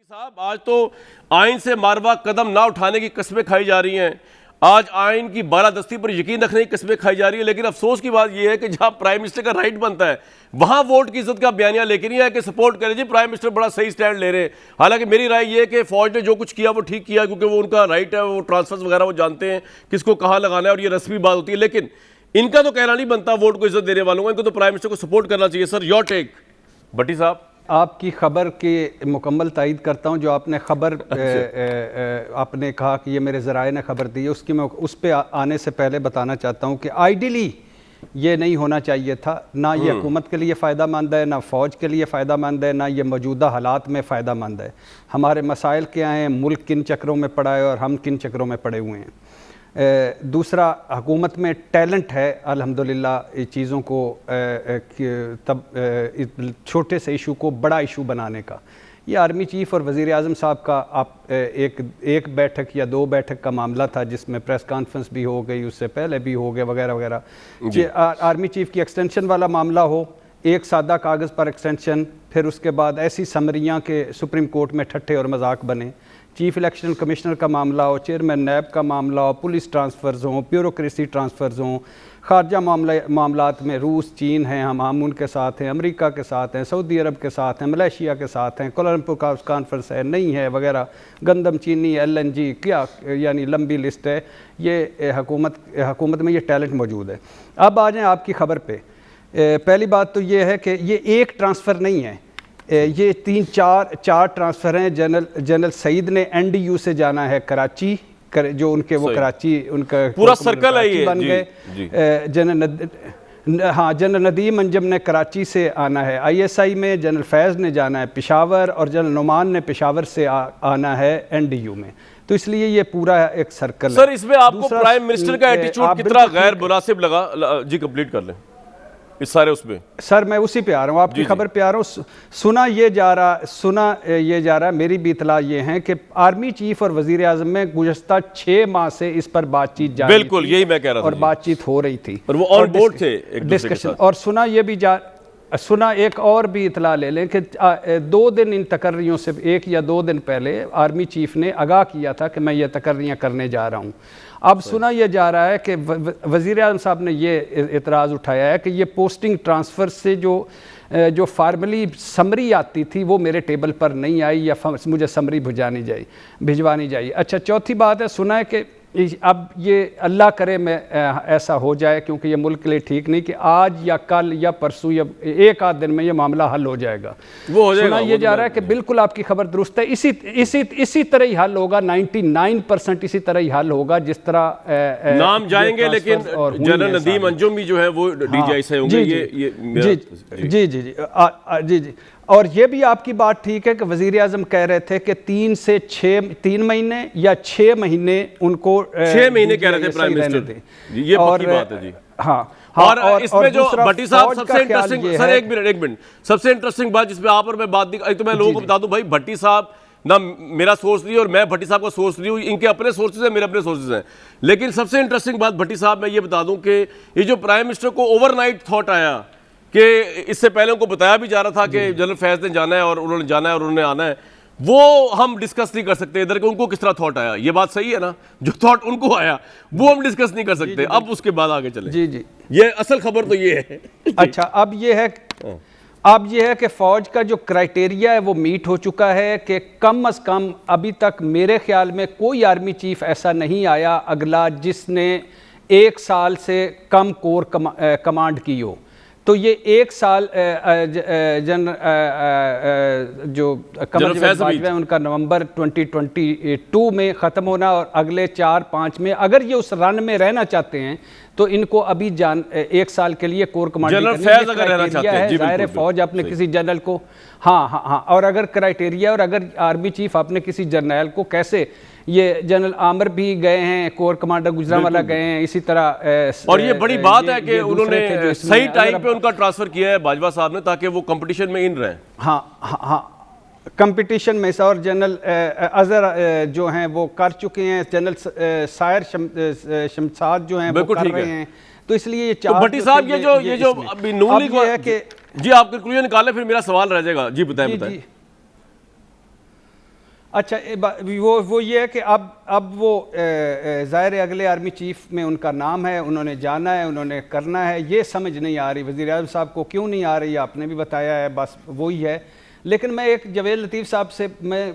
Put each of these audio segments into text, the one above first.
साहब आज तो आइन से मारवा कदम ना उठाने की कस्में खाई जा रही हैं। आज आइन की बालादस्ती पर यकीन रखने की कस्में खाई जा रही है। लेकिन अफसोस की बात यह है कि जहां प्राइम मिनिस्टर का राइट बनता है वहां वोट की इज्जत का बयानिया लेके नहीं है कि सपोर्ट करें जी, प्राइम मिनिस्टर बड़ा सही स्टैंड ले रहे हैं। हालांकि मेरी राय यह है कि फौज ने जो कुछ किया वो ठीक किया, क्योंकि वो उनका राइट है, वो ट्रांसफर्स वगैरह वो जानते हैं किसको कहाँ लगाना है और ये रस्मी बात होती है। लेकिन इनका तो कहना नहीं बनता वोट को इज्जत देने वालों को, इनको तो प्राइम मिनिस्टर को सपोर्ट करना चाहिए। Sir your take. भट्टी साहब, आपकी खबर की मुकम्मल तायद करता हूं। जो आपने खबर आपने कहा कि ये मेरे ज़राए ने खबर दी है, उसकी मैं उस पर आने से पहले बताना चाहता हूं कि आइडियली ये नहीं होना चाहिए था। ना ये हुकूमत के लिए फ़ायदा मंद है, ना फ़ौज के लिए फ़ायदा मंद है, ना ये मौजूदा हालात में फ़ायदा मंद है। हमारे मसाइल क्या हैं, मुल्क किन चक्रों में पड़ा है और हम किन चक्रों में पड़े हुए हैं। दूसरा, हुकूमत में टैलेंट है अल्हम्दुलिल्लाह इस चीज़ों को तब छोटे से इशू को बड़ा इशू बनाने का। ये आर्मी चीफ़ और वज़ीर आज़म साहब का आप एक बैठक या दो बैठक का मामला था, जिसमें प्रेस कॉन्फ्रेंस भी हो गई, उससे पहले भी हो गया वगैरह वगैरह। आर्मी चीफ़ की एक्सटेंशन वाला मामला हो, एक सादा कागज़ पर एक्सटेंशन, फिर उसके बाद ऐसी समरियाँ के सुप्रीम कोर्ट में ठट्ठे और मजाक बने। चीफ इलेक्शन कमिश्नर का मामला हो, चेयरमैन नैब का मामला हो, पुलिस ट्रांसफ़र्स हों, ब्यूरोक्रेसी ट्रांसफ़र्स हों, खारजा मामलात में रूस, चीन हैं, हम उनके साथ हैं, अमेरिका के साथ हैं, सऊदी अरब के साथ हैं, मलेशिया के साथ हैं, कोलंबो का कॉन्फ्रेंस है, नहीं है वगैरह, गंदम, चीनी, LNG, क्या यानी लंबी लिस्ट है। ये हुकूमत में ये टैलेंट मौजूद है। अब आ जाएँ आपकी खबर पे। पहली बात तो ये है कि ये एक ट्रांसफ़र नहीं है, ये चार ट्रांसफ़र हैं। जनरल सईद ने NDU से जाना है कराची, जो उनके वो कराची उनका पूरा सर्कल है ये बन गए। जनरल नदीम अंजम ने कराची से आना है ISI में, जनरल फैज़ ने जाना है पेशावर और जनरल नुमान ने पेशावर से आना है NDU में। तो इसलिए ये पूरा एक सर्कल है। सर इसमें आपको प्राइम मिनिस्टर का एटीट्यूड कितना गैर मुनासिब लगा? जी कंप्लीट कर लें इस सारे उसमें। सर मैं उसी पे आ रहा हूँ, आपकी खबर पे आ रहा हूँ। सुना ये जा रहा मेरी भी इतला ये है कि आर्मी चीफ और वजीर आजम में गुज़श्ता 6 माह से इस पर बातचीत जारी बिल्कुल यही मैं कह रहा था और बातचीत हो रही थी और वो ऑन बोर्ड थे डिस्कशन। और सुना एक और भी इतला ले लें कि 2 दिन इन तकर्रियों से 1 या 2 दिन पहले आर्मी चीफ ने आगाह किया था कि मैं ये तकर्रियाँ करने जा रहा हूँ। अब सुना यह जा रहा है कि वज़ीर आज़म साहब ने ये एतराज़ उठाया है कि ये पोस्टिंग ट्रांसफ़र से जो फार्मली समरी आती थी वो मेरे टेबल पर नहीं आई, या मुझे समरी भिजवानी चाहिए। अच्छा, चौथी बात है, सुना है कि अब ये अल्लाह करे मैं ऐसा हो जाए, क्योंकि ये मुल्क के लिए ठीक नहीं कि आज या कल या परसों या एक आध दिन में ये मामला हल हो जाएगा। वो हो जाएगा। सुना ये जा रहा है कि बिल्कुल आपकी खबर दुरुस्त है, इसी तरह ही हल होगा, 99% इसी तरह ही हल होगा जिस तरह नाम जाएंगे। लेकिन जनरल नदीम अंजुम भी जो है वो DGI से होंगे। जी। और ये भी आपकी बात ठीक है कि वज़ीर आज़म कह रहे थे कि 3 महीने या 6 महीने उनको 6 महीने कह रहे थे प्राइम मिनिस्टर। ये पक्की बात है जी। हाँ। और इसमें जो भट्टी साहब सबसे इंटरेस्टिंग, सर एक मिनट सबसे इंटरेस्टिंग बात जिसपे आप और मैं बात नहीं, तो मैं लोगों को बता दूं भाई, भट्टी साहब ना मेरा सोर्स नहीं और मैं भट्टी साहब का सोर्स नहीं हूँ, इनके अपने सोर्सेज हैं, मेरे अपने सोर्सेज हैं। लेकिन सबसे इंटरेस्टिंग बात भट्टी साहब मैं ये बता दूं कि ये जो प्राइम मिनिस्टर को ओवरनाइट थॉट आया कि इससे पहले उनको बताया भी जा रहा था कि जनरल फैज़ ने जाना है और उन्होंने जाना है और उन्होंने आना है, वो हम डिस्कस नहीं कर सकते इधर के उनको किस तरह थॉट आया। ये बात सही है ना, जो थॉट उनको आया वो हम डिस्कस नहीं कर सकते। अब उसके बाद आगे चले। जी ये असल खबर तो ये है। अच्छा, अब ये है कि फ़ौज का जो क्राइटेरिया है वो मीट हो चुका है कि कम अज़ कम अभी तक मेरे ख्याल में कोई आर्मी चीफ ऐसा नहीं आया अगला जिसने 1 साल से कम कोर कमांड की हो। तो ये 1 साल जो कमर जावेद है उनका नवंबर 2022 में ख़त्म होना और अगले 4-5 में अगर ये उस रन में रहना चाहते हैं तो इनको अभी 1 साल के लिए कोर कमांडर है। ज़ाहिर फौज अपने किसी जनरल को हाँ और अगर क्राइटेरिया और अगर आर्मी चीफ अपने किसी जर्नल को कैसे, ये जनरल आमिर भी गए हैं, कोर कमांडर गुजरांवाला गए हैं, इसी तरह। और ये बड़ी बात है कि उन्होंने सही टाइम पे उनका ट्रांसफर किया है बाजवा साहब ने, ताकि वो कंपटीशन में इन रहे। हाँ कंपटीशन में। और जनरल अजहर जो हैं वो कर चुके हैं, जनरल सायर शमसाद जो हैं वो कर रहे हैं। तो इसलिए ये तो भट्टी साहब ये जो अभी नून लीग है कि जी आप कंक्लूजन निकालें, फिर मेरा सवाल रह जाएगा। जी बताएं। अच्छा वो ये है कि अब वो ज़ाहिर अगले आर्मी चीफ में उनका नाम है, उन्होंने जाना है, उन्होंने करना है, ये समझ नहीं आ रही वज़ीर आज़म साहब को, क्यों नहीं आ रही आपने भी बताया है, बस वही है। लेकिन मैं एक जवेद लतीफ़ साहब से मैं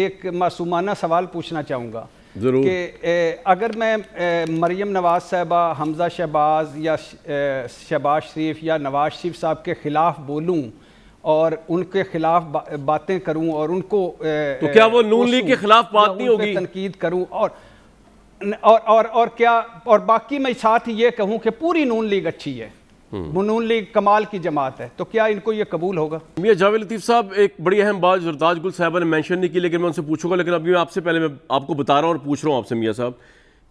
एक मासूमाना सवाल पूछना चाहूँगा कि अगर मैं मरियम नवाज़ साहबा, हमज़ा शहबाज या शहबाज शरीफ या नवाज शरीफ साहब के ख़िलाफ़ बोलूँ और उनके खिलाफ बातें करूं और उनको तो क्या वो नून लीग के खिलाफ बात नहीं होगी, तनकीद करूं और क्या, और बाकी मैं साथ ही ये कहूं कि पूरी नून लीग अच्छी है, नून लीग कमाल की जमात है, तो क्या इनको ये कबूल होगा? मियां जावेद लतीफ़ साहब, एक बड़ी अहम बात जरताज गुल साहबा ने मेंशन नहीं की, लेकिन मैं उनसे पूछूंगा, लेकिन अभी मैं आपसे पहले मैं आपको बता रहा हूं और पूछ रहा हूं आपसे मियां साहब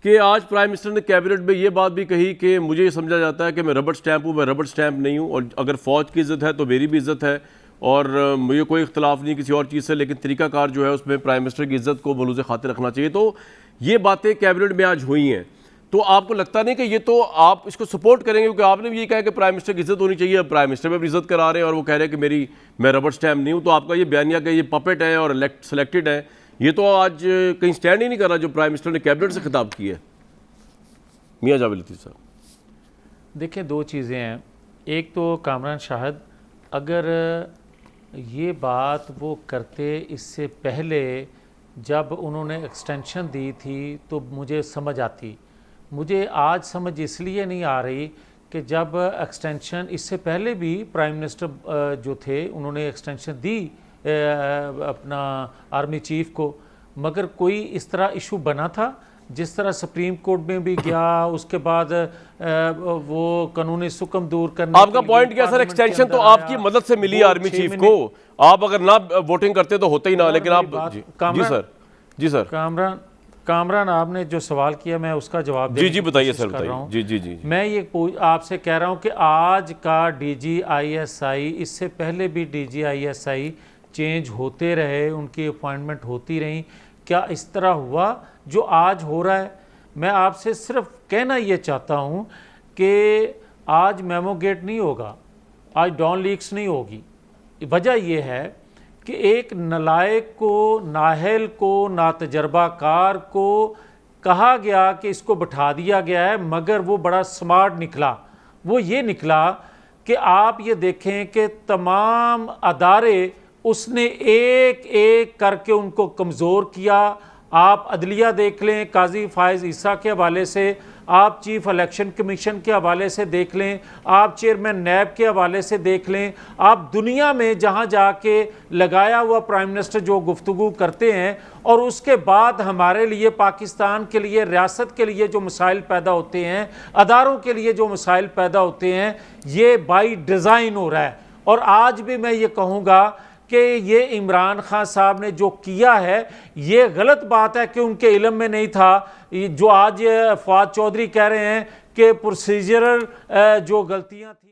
कि आज प्राइम मिनिस्टर ने कैबिनेट में ये बात भी कही कि मुझे ये समझा जाता है कि मैं रबड़ स्टैंप हूँ, मैं रबड़ स्टैंप नहीं हूँ, और अगर फ़ौज की इज़्ज़त है तो मेरी भी इज़्ज़त है, और मुझे कोई इख्तलाफ नहीं किसी और चीज़ से, लेकिन तरीकाकार जो है उसमें प्राइम मिनिस्टर की इज़्ज़त को मलूज़ खातिर रखना चाहिए। तो ये बातें कैबिनेट में आज हुई हैं, तो आपको लगता नहीं कि ये तो आप इसको सपोर्ट करेंगे, क्योंकि आपने भी ये कहा कि प्राइम मिनिस्टर की इज़्ज़त होनी चाहिए, अब प्राइम मिनिस्टर में भी इज़्ज़त करा रहे हैं और वो कह रहे हैं कि मैं रबड़ स्टैम्प नहीं हूँ, तो आपका ये बयानिया कि ये पपेट है और सेलेक्टेड है, ये तो आज कहीं स्टैंड ही नहीं कर रहा जो प्राइम मिनिस्टर ने कैबिनेट से खिताब किया है। मियां जावेद लतीफ़ साहब, देखिए दो चीज़ें हैं, एक तो कामरान शाहिद अगर ये बात वो करते इससे पहले जब उन्होंने एक्सटेंशन दी थी तो मुझे समझ आती, मुझे आज समझ इसलिए नहीं आ रही कि जब एक्सटेंशन इससे पहले भी प्राइम मिनिस्टर जो थे उन्होंने एक्सटेंशन दी अपना आर्मी चीफ को, मगर कोई इस तरह इशू बना था जिस तरह सुप्रीम कोर्ट में भी गया, उसके बाद वो कानूनी सुकम दूर करने। आपका पॉइंट क्या सर? एक्सटेंशन तो आपकी मदद से मिली आर्मी चीफ को, आप अगर ना वोटिंग करते तो होता ही ना, लेकिन आप जी सर कामरान आपने जो सवाल किया मैं उसका जवाब जी बताइए सर, बताइए। जी मैं ये आपसे कह रहा हूँ कि आज का DGISI, इससे पहले भी DGISI चेंज होते रहे, उनकी अपॉइंटमेंट होती रही, क्या इस तरह हुआ जो आज हो रहा है? मैं आपसे सिर्फ कहना ये चाहता हूँ कि आज मेमो गेट नहीं होगा, आज डॉन लीक्स नहीं होगी। वजह यह है कि एक नलायक को, नाहल को, नातजर्बाकार को कहा गया कि इसको बैठा दिया गया है, मगर वो बड़ा स्मार्ट निकला। वो ये निकला कि आप ये देखें कि तमाम अदारे उसने एक एक करके उनको कमज़ोर किया। आप अदलिया देख लें, काजी फायज़ ईसा के हवाले से, आप चीफ इलेक्शन कमीशन के हवाले से देख लें, आप चेयरमैन नैब के हवाले से देख लें, आप दुनिया में जहाँ जाके लगाया हुआ प्राइम मिनिस्टर जो गुफ्तगू करते हैं, और उसके बाद हमारे लिए, पाकिस्तान के लिए, रियासत के लिए जो मसाइल पैदा होते हैं, अदारों के लिए जो मसाइल पैदा होते हैं, ये बाई डिज़ाइन हो रहा है। और आज भी मैं ये कहूँगा कि ये इमरान खान साहब ने जो किया है ये गलत बात है कि उनके इल्म में नहीं था। जो आज फवाद चौधरी कह रहे हैं कि प्रोसीजरल जो गलतियां थी